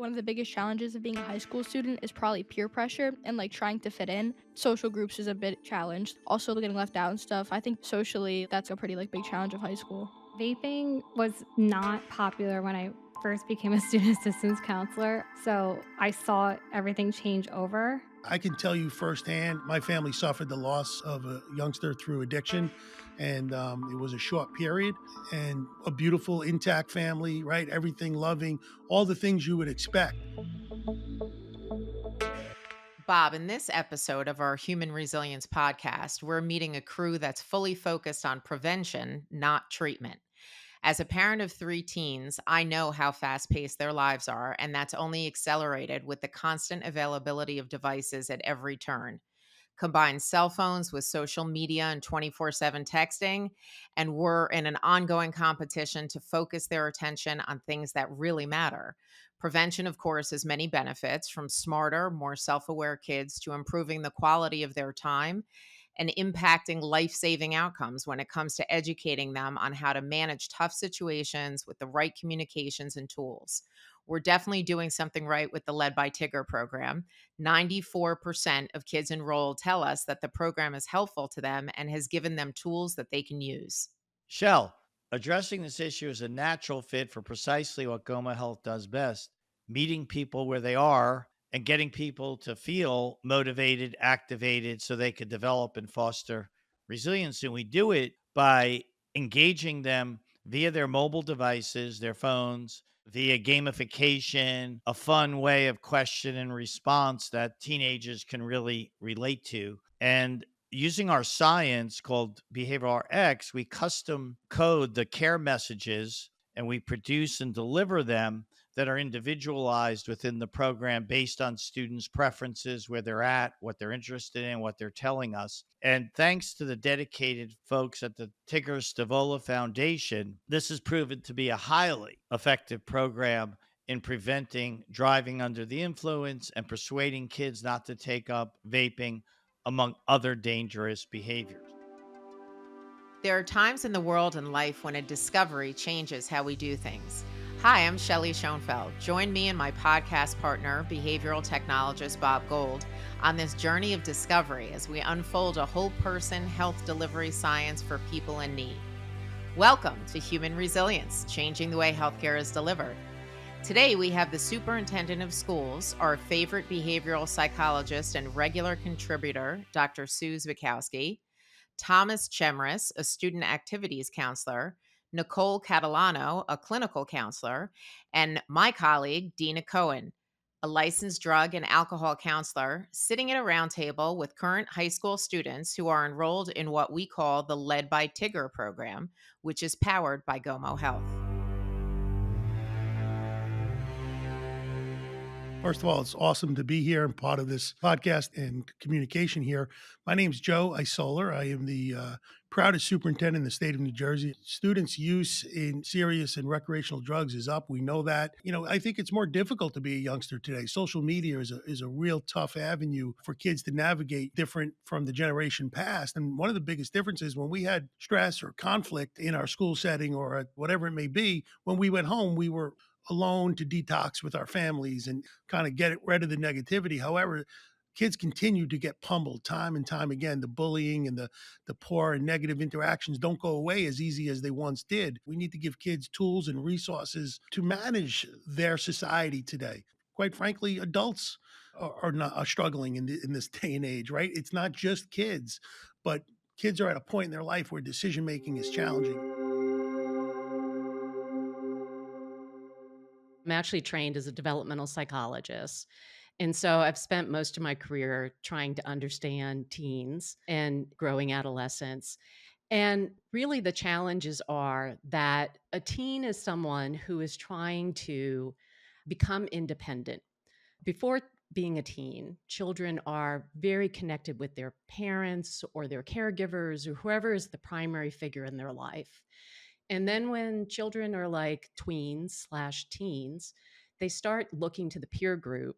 one of the biggest challenges of being a high school student is probably peer pressure and like trying to fit in. Social groups is a bit challenged. Also getting left out and stuff. I think socially that's a pretty like big challenge of high school. Vaping was not popular when I first became a student assistance counselor, so I saw everything change over. I can tell you firsthand, my family suffered the loss of a youngster through addiction, and it was a short period and a beautiful, intact family, right? Everything loving, all the things you would expect. Bob, in this episode of our Human Resilience podcast, we're meeting a crew that's fully focused on prevention, not treatment. As a parent of three teens, I know how fast paced their lives are, and that's only accelerated with the constant availability of devices at every turn. Combine cell phones with social media and 24/7 texting, and we're in an ongoing competition to focus their attention on things that really matter. Prevention, of course, has many benefits, from smarter, more self aware kids to improving the quality of their time and impacting life saving outcomes when it comes to educating them on how to manage tough situations with the right communications and tools. We're definitely doing something right with the Led by Tigger program. 94% of kids enrolled tell us that the program is helpful to them and has given them tools that they can use. Shell, addressing this issue is a natural fit for precisely what Goma Health does best, meeting people where they are and getting people to feel motivated, activated so they could develop and foster resilience. And we do it by engaging them via their mobile devices, their phones, via gamification, a fun way of question and response that teenagers can really relate to. And using our science called Behavioral RX, we custom code the care messages and we produce and deliver them that are individualized within the program based on students' preferences, where they're at, what they're interested in, what they're telling us. And thanks to the dedicated folks at the Tigger Stavola Foundation, this has proven to be a highly effective program in preventing driving under the influence and persuading kids not to take up vaping, among other dangerous behaviors. There are times in the world and life when a discovery changes how we do things. Hi, I'm Shelley Schoenfeld. Join me and my podcast partner, behavioral technologist Bob Gold, on this journey of discovery as we unfold a whole person health delivery science for people in need. Welcome to Human Resilience, changing the way healthcare is delivered. Today, we have the superintendent of schools, our favorite behavioral psychologist and regular contributor, Dr. Sue Zbikowski, Thomas Chemris, a student activities counselor, Nicole Catalano, a clinical counselor, and my colleague, Dina Cohen, a licensed drug and alcohol counselor, sitting at a roundtable with current high school students who are enrolled in what we call the Led by Tigger program, which is powered by Gomo Health. First of all, it's awesome to be here and part of this podcast and communication here. My name's Joe Isoler. I am the proudest superintendent in the state of New Jersey. Students' use in serious and recreational drugs is up. We know that. I think it's more difficult to be a youngster today. Social media is a real tough avenue for kids to navigate, different from the generation past. And one of the biggest differences, when we had stress or conflict in our school setting or at whatever it may be, when we went home, we were alone to detox with our families and kind of get rid of the negativity. However, kids continue to get pummeled time and time again. The bullying and the poor and negative interactions don't go away as easy as they once did. We need to give kids tools and resources to manage their society today. Quite frankly, adults are struggling in this day and age, right? It's not just kids, but kids are at a point in their life where decision making is challenging. I'm actually trained as a developmental psychologist. And so I've spent most of my career trying to understand teens and growing adolescents. And really, the challenges are that a teen is someone who is trying to become independent. Before being a teen, children are very connected with their parents or their caregivers or whoever is the primary figure in their life. And then when children are like tweens/teens, they start looking to the peer group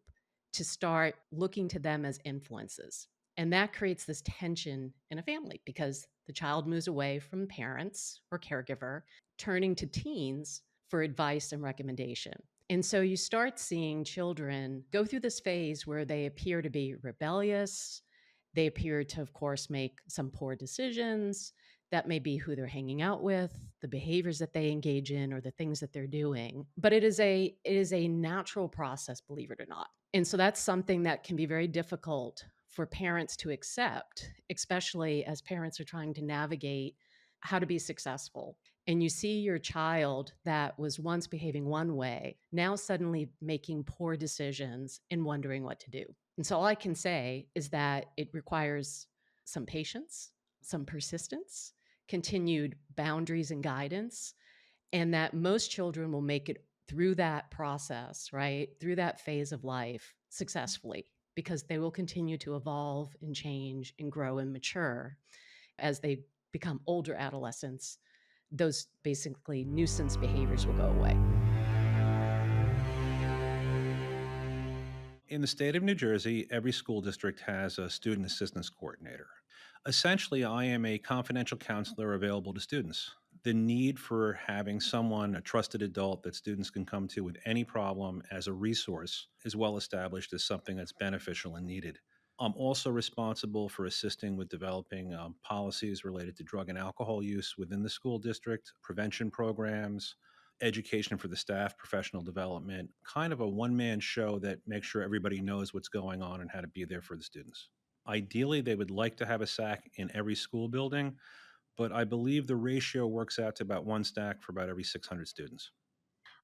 to start looking to them as influences. And that creates this tension in a family because the child moves away from parents or caregiver, turning to teens for advice and recommendation. And so you start seeing children go through this phase where they appear to be rebellious. They appear to, of course, make some poor decisions. That may be who they're hanging out with, the behaviors that they engage in, or the things that they're doing. But it is a natural process, believe it or not. And so that's something that can be very difficult for parents to accept, especially as parents are trying to navigate how to be successful. And you see your child that was once behaving one way, now suddenly making poor decisions and wondering what to do. And so all I can say is that it requires some patience, some persistence, continued boundaries and guidance, and that most children will make it through that process, right? Through that phase of life successfully, because they will continue to evolve and change and grow and mature as they become older adolescents. Those basically nuisance behaviors will go away. In the state of New Jersey, every school district has a student assistance coordinator. Essentially, I am a confidential counselor available to students. The need for having someone, a trusted adult that students can come to with any problem as a resource, is well established as something that's beneficial and needed. I'm also responsible for assisting with developing policies related to drug and alcohol use within the school district, prevention programs, education for the staff, professional development, kind of a one-man show that makes sure everybody knows what's going on and how to be there for the students. Ideally, they would like to have a SAC in every school building, but I believe the ratio works out to about one SAC for about every 600 students.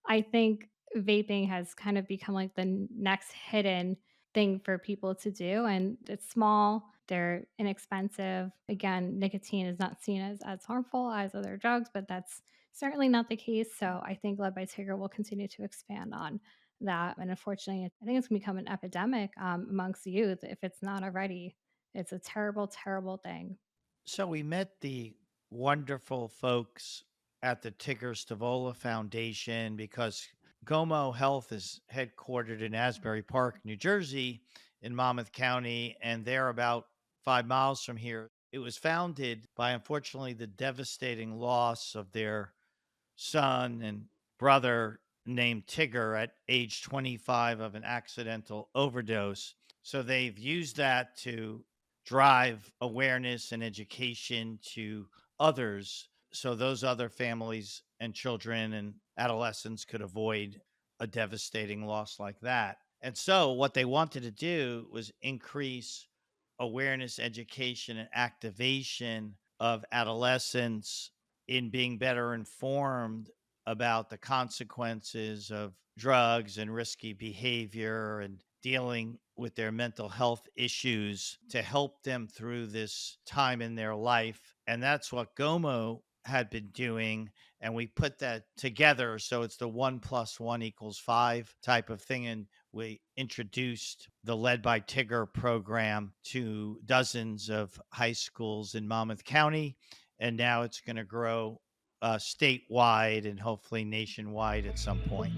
I think vaping has kind of become like the next hidden thing for people to do. And it's small, they're inexpensive. Again, nicotine is not seen as harmful as other drugs, but that's certainly not the case. So I think Led by Tigger will continue to expand on that. And unfortunately, I think it's going to become an epidemic amongst youth if it's not already. It's a terrible, terrible thing. So we met the wonderful folks at the Tigger Stavola Foundation because Gomo Health is headquartered in Asbury Park, New Jersey, in Monmouth County, and they're about 5 miles from here. It was founded by, unfortunately, the devastating loss of their son and brother named Tigger at age 25 of an accidental overdose. So they've used that to drive awareness and education to others so those other families and children and adolescents could avoid a devastating loss like that. And so what they wanted to do was increase awareness, education, and activation of adolescents in being better informed about the consequences of drugs and risky behavior and dealing with their mental health issues to help them through this time in their life. And that's what Gomo had been doing. And we put that together. So it's the 1+1=5 type of thing. And we introduced the Led by Tigger program to dozens of high schools in Monmouth County. And now it's going to grow statewide and hopefully nationwide at some point.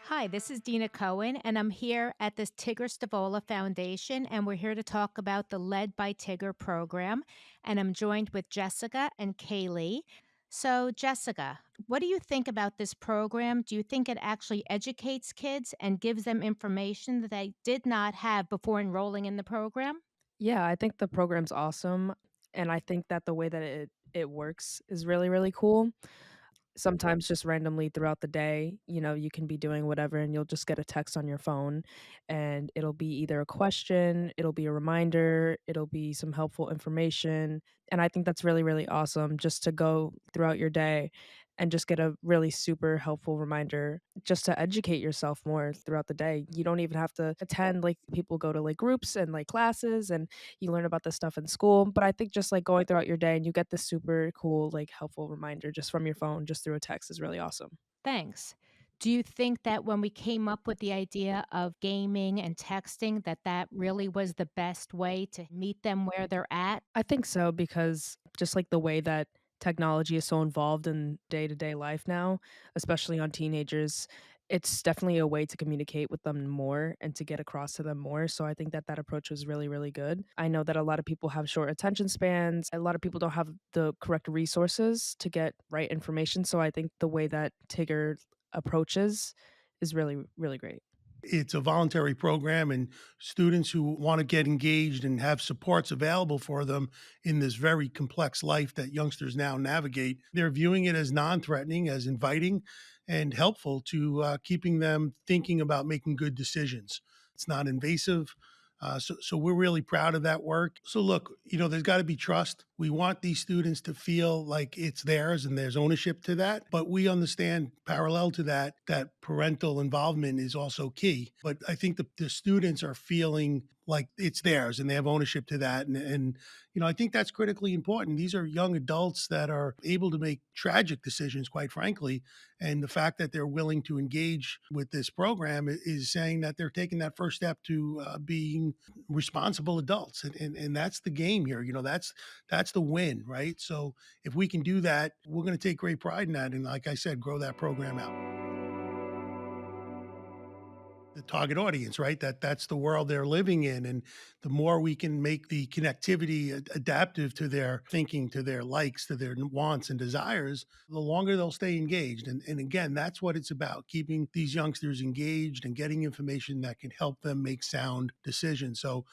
Hi, this is Dina Cohen, and I'm here at the Tigger Stavola Foundation, and we're here to talk about the Led by Tigger program. And I'm joined with Jessica and Kaylee. So, Jessica, what do you think about this program? Do you think it actually educates kids and gives them information that they did not have before enrolling in the program? Yeah, I think the program's awesome, and I think that the way that it works is really, really cool. Sometimes just randomly throughout the day, you can be doing whatever and you'll just get a text on your phone and it'll be either a question, it'll be a reminder, it'll be some helpful information. And I think that's really, really awesome just to go throughout your day and just get a really super helpful reminder just to educate yourself more throughout the day. You don't even have to attend, like people go to like groups and like classes and you learn about this stuff in school. But I think just like going throughout your day and you get this super cool, like helpful reminder just from your phone, just through a text is really awesome. Thanks. Do you think that when we came up with the idea of gaming and texting, that that really was the best way to meet them where they're at? I think so because just like the way that technology is so involved in day to day life now, especially on teenagers, it's definitely a way to communicate with them more and to get across to them more. So I think that that approach was really, really good. I know that a lot of people have short attention spans. A lot of people don't have the correct resources to get right information. So I think the way that Tigger approaches is really, really great. It's a voluntary program, and students who want to get engaged and have supports available for them in this very complex life that youngsters now navigate, they're viewing it as non-threatening, as inviting and helpful to keeping them thinking about making good decisions. It's not invasive. So we're really proud of that work. So look, there's got to be trust. We want these students to feel like it's theirs and there's ownership to that. But we understand parallel to that, that parental involvement is also key. But I think the students are feeling like it's theirs and they have ownership to that. And I think that's critically important. These are young adults that are able to make tragic decisions, quite frankly. And the fact that they're willing to engage with this program is saying that they're taking that first step to being responsible adults. And that's the game here. That's the win, right? So if we can do that, we're going to take great pride in that. And like I said, grow that program out. The target audience, right? That's the world they're living in. And the more we can make the connectivity adaptive to their thinking, to their likes, to their wants and desires, the longer they'll stay engaged. And again, that's what it's about, keeping these youngsters engaged and getting information that can help them make sound decisions. So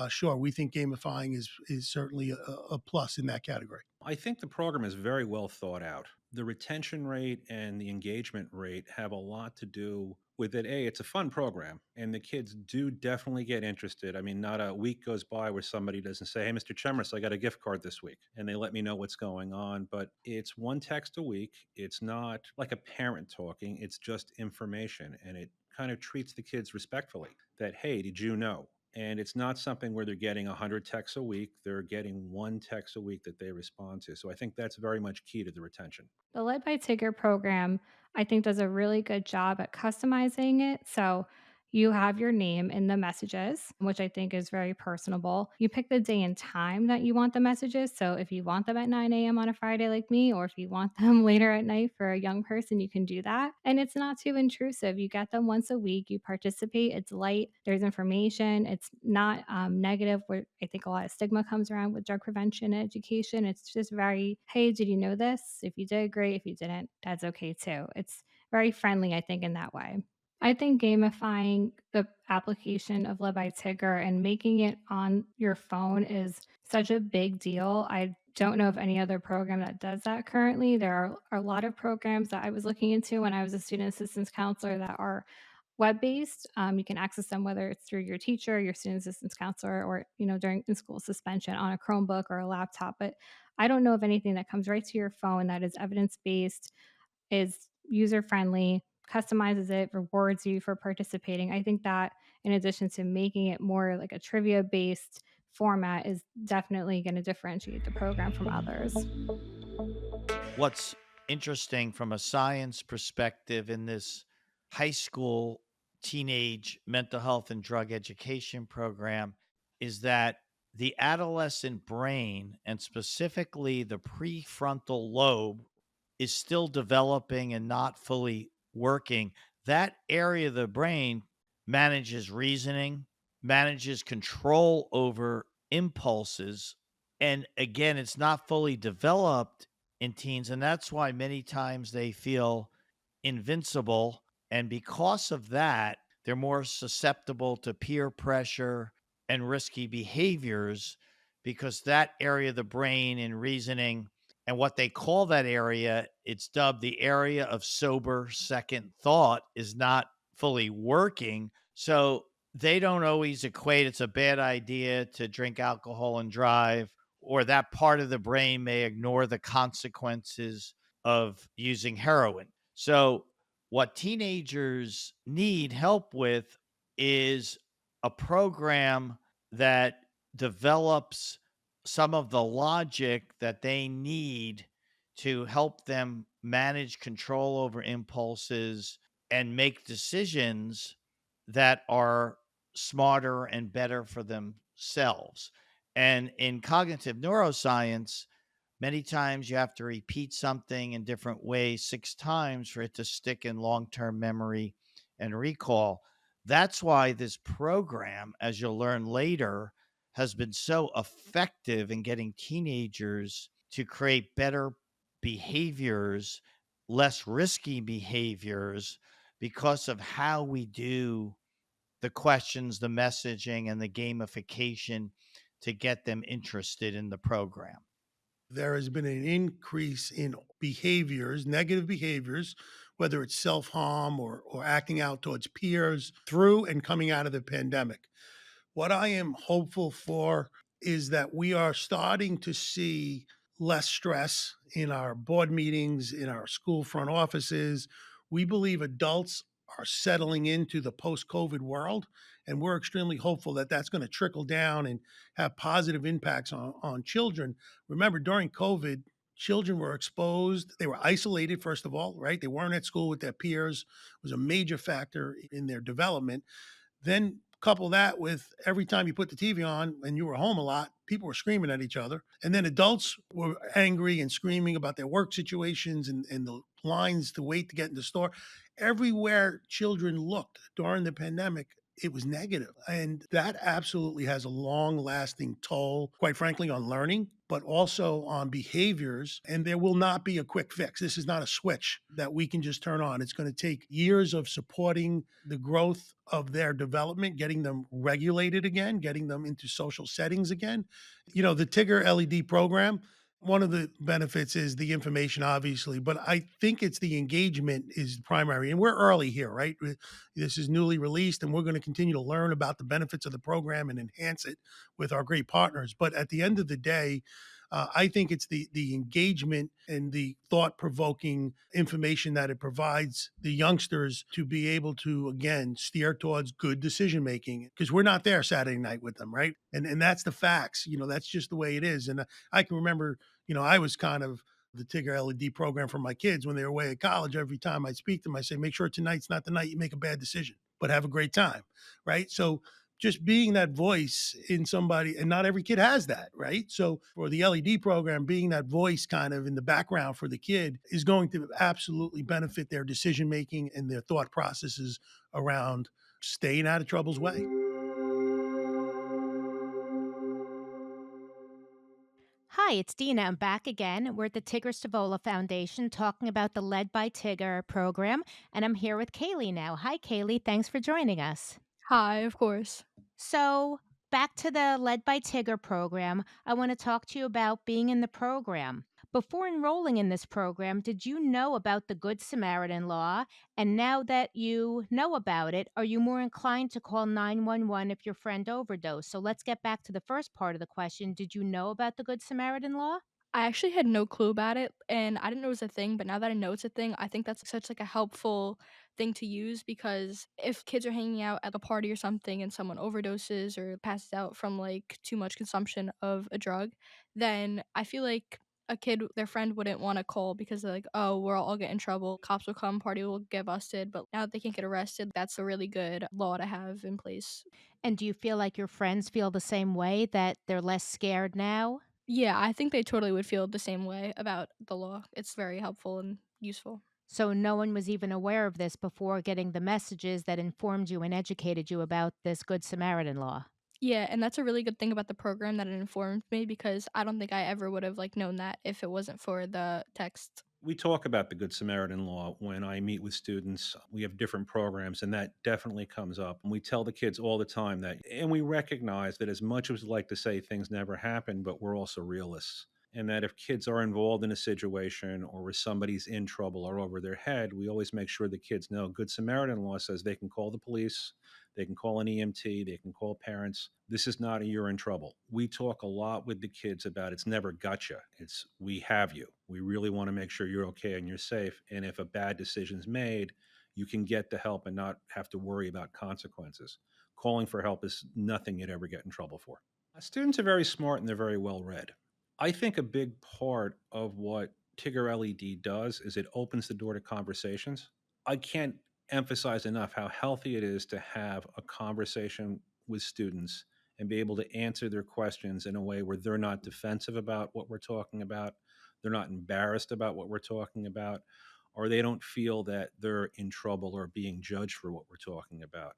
sure, we think gamifying is certainly a plus in that category. I think the program is very well thought out. The retention rate and the engagement rate have a lot to do with it. It's a fun program, and the kids do definitely get interested. I mean, not a week goes by where somebody doesn't say, "Hey, Mr. Chemris, I got a gift card this week," and they let me know what's going on. But it's one text a week. It's not like a parent talking, it's just information, and it kind of treats the kids respectfully that, "Hey, did you know?" And it's not something where they're getting 100 texts a week. They're getting one text a week that they respond to. So I think that's very much key to the retention. The Led by Tigger program, I think, does a really good job at customizing it. So you have your name in the messages, which I think is very personable. You pick the day and time that you want the messages. So if you want them at 9 a.m. on a Friday like me, or if you want them later at night for a young person, you can do that. And it's not too intrusive. You get them once a week, you participate, it's light, there's information, it's not negative, where I think a lot of stigma comes around with drug prevention and education. It's just very, hey, did you know this? If you did, great. If you didn't, that's okay too. It's very friendly, I think, in that way. I think gamifying the application of Led by Tigger and making it on your phone is such a big deal. I don't know of any other program that does that currently. There are a lot of programs that I was looking into when I was a student assistance counselor that are web based. You can access them whether it's through your teacher, your student assistance counselor, or during in school suspension on a Chromebook or a laptop. But I don't know of anything that comes right to your phone that is evidence based, is user friendly, customizes it, rewards you for participating. I think that, in addition to making it more like a trivia based format, is definitely going to differentiate the program from others. What's interesting from a science perspective in this high school teenage mental health and drug education program is that the adolescent brain, and specifically the prefrontal lobe, is still developing and not fully working. That area of the brain manages reasoning, manages control over impulses. And again, it's not fully developed in teens. And that's why many times they feel invincible. And because of that, they're more susceptible to peer pressure and risky behaviors, because that area of the brain in reasoning, and what they call that area, it's dubbed the area of sober second thought, is not fully working. So they don't always equate it's a bad idea to drink alcohol and drive, or that part of the brain may ignore the consequences of using heroin. So, what teenagers need help with is a program that develops some of the logic that they need to help them manage control over impulses and make decisions that are smarter and better for themselves. And in cognitive neuroscience, many times you have to repeat something in different ways 6 times for it to stick in long term memory and recall. That's why this program, as you'll learn later, has been so effective in getting teenagers to create better behaviors less risky behaviors because of how we do the questions, the messaging, and the gamification to get them interested in the program. There has been an increase in behaviors, negative behaviors, whether it's self harm or acting out towards peers through and coming out of the pandemic. What I am hopeful for is that we are starting to see less stress in our board meetings, in our school front offices. We believe adults are settling into the post COVID world, and we're extremely hopeful that that's going to trickle down and have positive impacts on children. Remember, during COVID, children were exposed. They were isolated, first of all, right? They weren't at school with their peers. It was a major factor in their development. Then couple that with every time you put the TV on and you were home a lot, people were screaming at each other. And then adults were angry and screaming about their work situations and the lines to wait to get in the store. Everywhere children looked during the pandemic, it was negative. And that absolutely has a long lasting toll, quite frankly, on learning, but also on behaviors. And there will not be a quick fix. This is not a switch that we can just turn on. It's going to take years of supporting the growth of their development, getting them regulated again, getting them into social settings again. You know, the Tigger LED program, one of the benefits is the information, obviously, but I think it's the engagement is primary. And we're early here, right? This is newly released, and we're going to continue to learn about the benefits of the program and enhance it with our great partners. But at the end of the day, I think it's the engagement and the thought provoking information that it provides the youngsters to be able to again steer towards good decision making because we're not there Saturday night with them, right? And that's the facts. You know, that's just the way it is. And I can remember, you know, I was kind of the Tigger LED program for my kids when they were away at college. Every time I speak to them, I say, make sure tonight's not the night you make a bad decision, but have a great time, right? So just being that voice in somebody, and not every kid has that, right? So for the LED program, being that voice kind of in the background for the kid is going to absolutely benefit their decision making and their thought processes around staying out of trouble's way. Hi, it's Dina. I'm back again. We're at the Tigger Stavola Foundation talking about the Led by Tigger program, and I'm here with Kaylee now. Hi, Kaylee. Thanks for joining us. Hi, of course. So, back to the Led by Tigger program, I want to talk to you about being in the program. Before enrolling in this program, did you know about the Good Samaritan law? And now that you know about it, are you more inclined to call 911 if your friend overdosed? So, let's get back to the first part of the question. Did you know about the Good Samaritan law? I actually had no clue about it, and I didn't know it was a thing, but now that I know it's a thing, I think that's such, like, a helpful thing to use because if kids are hanging out at a party or something and someone overdoses or passes out from, like, too much consumption of a drug, then I feel like a kid their friend wouldn't wanna call because they're like, "Oh, we'll all get in trouble, cops will come, party will get busted," but now that they can't get arrested, that's a really good law to have in place. And do you feel like your friends feel the same way, that they're less scared now? Yeah, I think they totally would feel the same way about the law. It's very helpful and useful. So no one was even aware of this before getting the messages that informed you and educated you about this Good Samaritan law. Yeah, and that's a really good thing about the program that it informed me because I don't think I ever would have like known that if it wasn't for the text. We talk about the Good Samaritan law when I meet with students. We have different programs, and that definitely comes up. And we tell the kids all the time that, and we recognize that as much as we like to say things never happen, but we're also realists. And that if kids are involved in a situation or where somebody's in trouble or over their head, we always make sure the kids know Good Samaritan law says they can call the police, they can call an EMT, they can call parents. This is not a you're in trouble. We talk a lot with the kids about it's never gotcha. It's we have you. We really want to make sure you're okay and you're safe. And if a bad decision's made, you can get the help and not have to worry about consequences. Calling for help is nothing you'd ever get in trouble for. Students are very smart and they're very well read. I think a big part of what Tigger LED does is it opens the door to conversations. I can't emphasize enough how healthy it is to have a conversation with students and be able to answer their questions in a way where they're not defensive about what we're talking about, they're not embarrassed about what we're talking about, or they don't feel that they're in trouble or being judged for what we're talking about.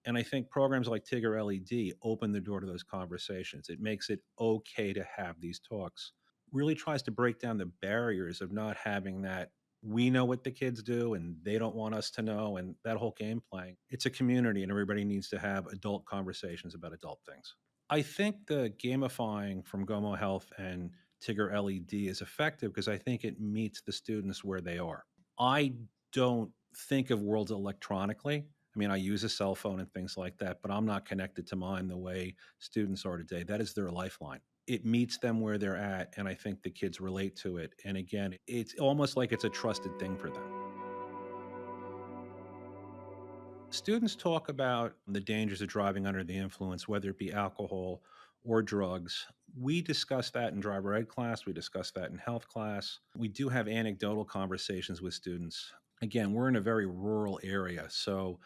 And I think programs like Tigger LED open the door to those conversations. It makes it okay to have these talks. Really tries to break down the barriers of not having that We know what the kids do and they don't want us to know. And that whole game playing, it's a community and everybody needs to have adult conversations about adult things. I think the gamifying from Gomo Health and Tigger LED is effective because I think it meets the students where they are. I don't think of worlds electronically. I mean, I use a cell phone and things like that, but I'm not connected to mine the way students are today. That is their lifeline. It meets them where they're at, and I think the kids relate to it. And again, it's almost like it's a trusted thing for them. Students talk about the dangers of driving under the influence, whether it be alcohol or drugs. We discuss that in driver ed class. We discuss that in health class. We do have anecdotal conversations with students. Again, we're in a very rural area, so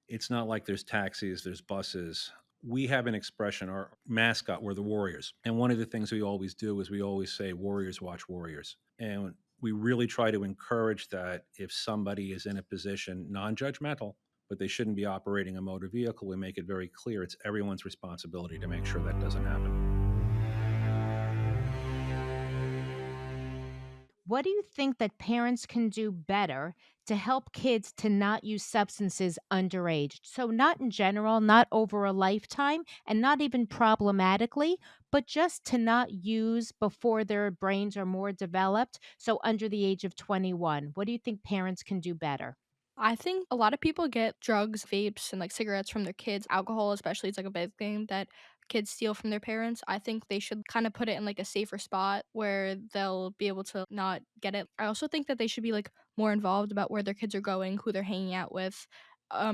it's not like there's taxis, there's buses. We have an expression, our mascot, we're the Warriors. And one of the things we always do is we always say, Warriors watch Warriors. And we really try to encourage that if somebody is in a position, non judgmental, but they shouldn't be operating a motor vehicle, we make it very clear it's everyone's responsibility to make sure that doesn't happen. What do you think that parents can do better to help kids to not use substances underage? So, not in general, not over a lifetime, and not even problematically, but just to not use before their brains are more developed. So, under the age of 21. What do you think parents can do better? I think a lot of people get drugs, vapes, and like cigarettes from their kids. Alcohol, especially, it's like a big thing that kids steal from their parents. I think they should kind of put it in like a safer spot where they'll be able to not get it. I also think that they should be like more involved about where their kids are going, who they're hanging out with,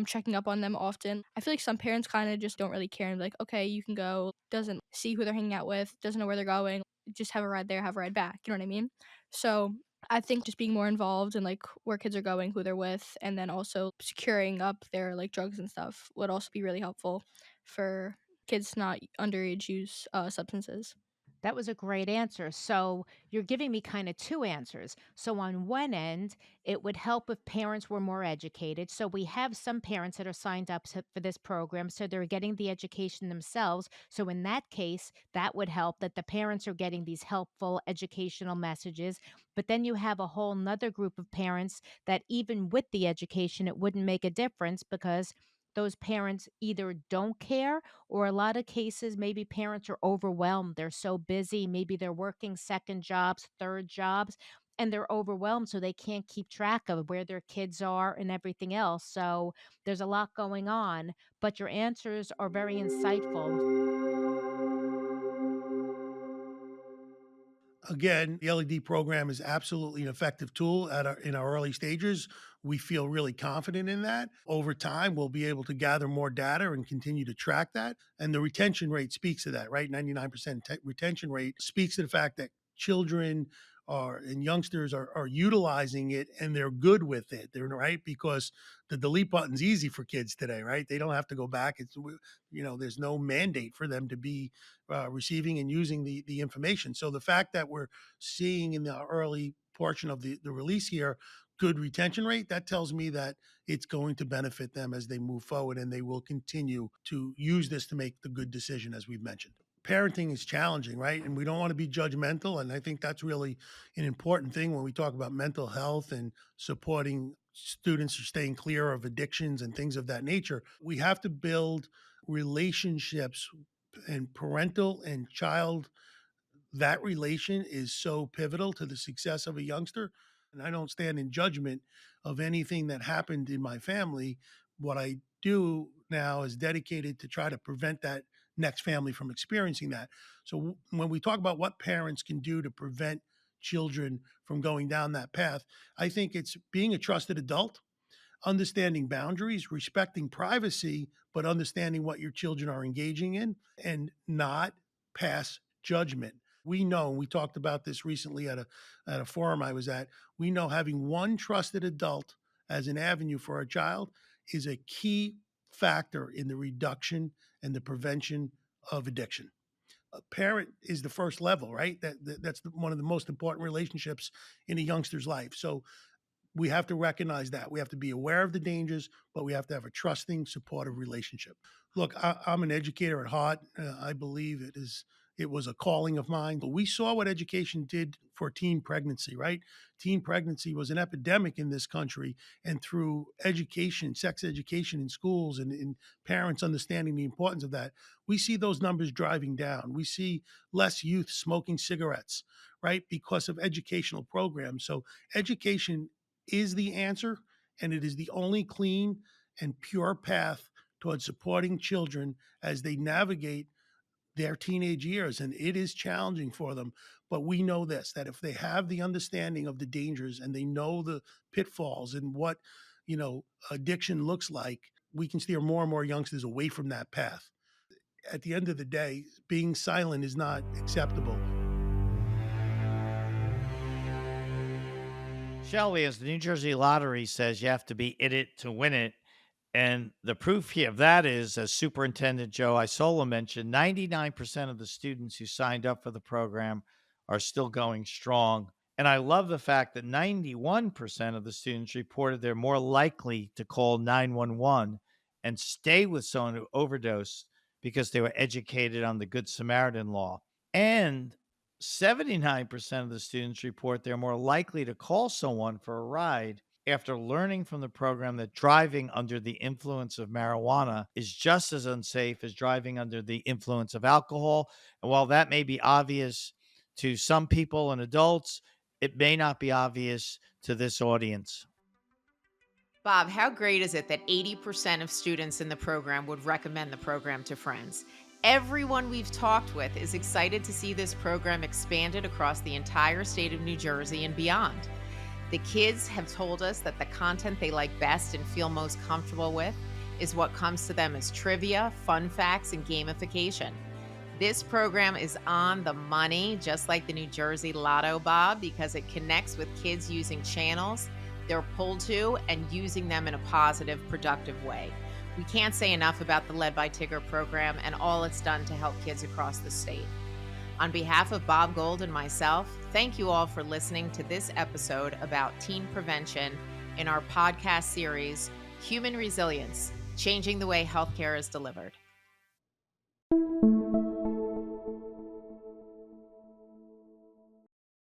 checking up on them often. I feel like some parents kind of just don't really care and be like, okay, you can go, doesn't see who they're hanging out with, doesn't know where they're going, just have a ride there, have a ride back. You know what I mean? So I think just being more involved in like where kids are going, who they're with, and then also securing up their like drugs and stuff would also be really helpful for kids to not underage use substances. That was a great answer. So you're giving me kind of two answers. So on one end, it would help if parents were more educated. So we have some parents that are signed up for this program, so they're getting the education themselves. So in that case, that would help that the parents are getting these helpful educational messages. But then you have a whole nother group of parents that even with the education, it wouldn't make a difference because those parents either don't care or a lot of cases, maybe parents are overwhelmed. They're so busy. Maybe they're working second jobs, third jobs, and they're overwhelmed. So they can't keep track of where their kids are and everything else. So there's a lot going on, but your answers are very insightful. Again, the LED program is absolutely an effective tool in our early stages. We feel really confident in that. Over time, we'll be able to gather more data and continue to track that. And the retention rate speaks to that, right? 99% retention rate speaks to the fact that children and youngsters are utilizing it and they're good with it. They're right because the delete button's easy for kids today, right? They don't have to go back. There's no mandate for them to be receiving and using the information. So the fact that we're seeing in the early portion of the release here good retention rate, that tells me that it's going to benefit them as they move forward and they will continue to use this to make the good decision as we've mentioned. Parenting is challenging, right? And we don't want to be judgmental. And I think that's really an important thing when we talk about mental health and supporting students or staying clear of addictions and things of that nature. We have to build relationships and parental and child, that relation is so pivotal to the success of a youngster. And I don't stand in judgment of anything that happened in my family. What I do now is dedicated to try to prevent that next family from experiencing that. So when we talk about what parents can do to prevent children from going down that path, I think it's being a trusted adult, understanding boundaries, respecting privacy, but understanding what your children are engaging in and not pass judgment. We know, we talked about this recently at a forum I was at. We know having one trusted adult as an avenue for a child is a key factor in the reduction and the prevention of addiction. A parent is the first level, right? One of the most important relationships in a youngster's life. So we have to recognize that. We have to be aware of the dangers, but we have to have a trusting, supportive relationship. Look, I'm an educator at heart. I believe it is it was a calling of mine. But we saw what education did for teen pregnancy, right? Teen pregnancy was an epidemic in this country. And through education, sex education in schools and parents understanding the importance of that, we see those numbers driving down. We see less youth smoking cigarettes, right? Because of educational programs. So education is the answer, and it is the only clean and pure path towards supporting children as they navigate their teenage years. And it is challenging for them. But we know this, that if they have the understanding of the dangers and they know the pitfalls and what, addiction looks like, we can steer more and more youngsters away from that path. At the end of the day, being silent is not acceptable. Shelby, as the New Jersey Lottery says, you have to be in it to win it. And the proof here of that is, as Superintendent Joe Isola mentioned, 99% of the students who signed up for the program are still going strong. And I love the fact that 91% of the students reported they're more likely to call 911 and stay with someone who overdosed because they were educated on the Good Samaritan law. And 79% of the students report they're more likely to call someone for a ride after learning from the program that driving under the influence of marijuana is just as unsafe as driving under the influence of alcohol. And while that may be obvious to some people and adults, it may not be obvious to this audience. Bob, how great is it that 80% of students in the program would recommend the program to friends? Everyone we've talked with is excited to see this program expanded across the entire state of New Jersey and beyond. The kids have told us that the content they like best and feel most comfortable with is what comes to them as trivia, fun facts, and gamification. This program is on the money, just like the New Jersey Lotto, Bob, because it connects with kids using channels they're pulled to and using them in a positive, productive way. We can't say enough about the Led by Tigger program and all it's done to help kids across the state. On behalf of Bob Gold and myself, thank you all for listening to this episode about teen prevention in our podcast series, Human Resilience, Changing the Way Healthcare is Delivered.